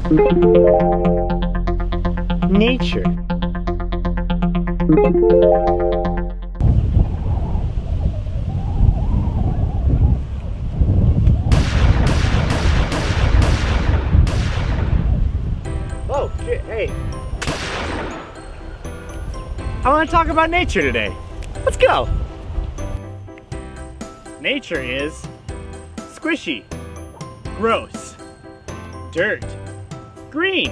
Nature. Oh, shit, hey. I want to talk about nature today. Let's go. Nature is squishy, gross, dirt, green,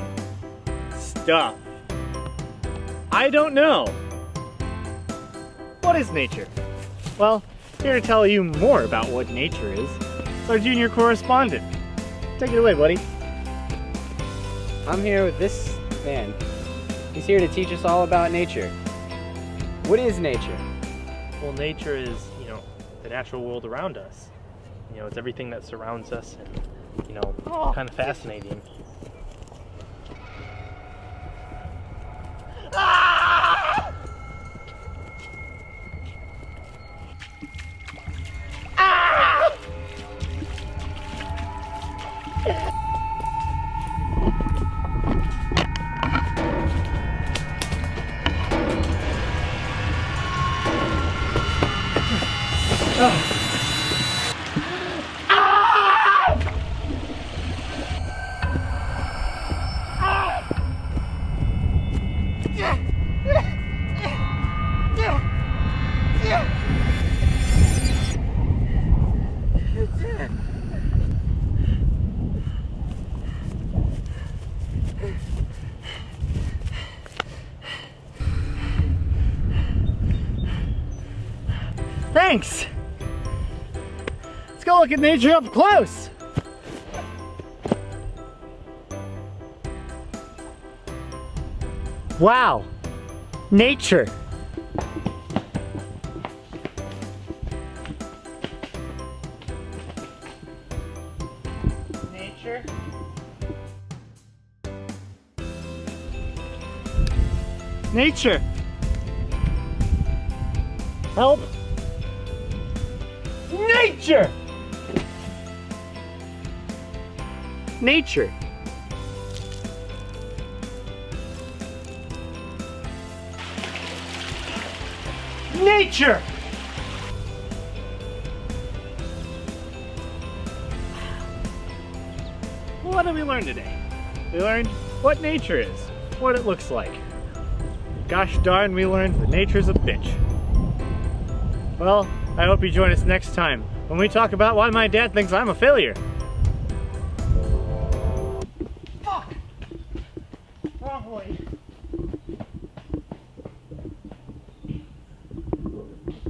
stuff. I don't know. What is nature? Well, here to tell you more about what nature is, our junior correspondent. Take it away, buddy. I'm here with this man. He's here to teach us all about nature. What is nature? Well, nature is, the natural world around us. It's everything that surrounds us and, kind of fascinating. Thanks! Let's go look at nature up close! Wow! Nature! Nature? Nature! Help! Nature! Nature. Nature! What did we learn today? We learned what nature is, what it looks like. Gosh darn, we learned that nature's a bitch. Well, I hope you join us next time when we talk about why my dad thinks I'm a failure. Fuck! Wrong way.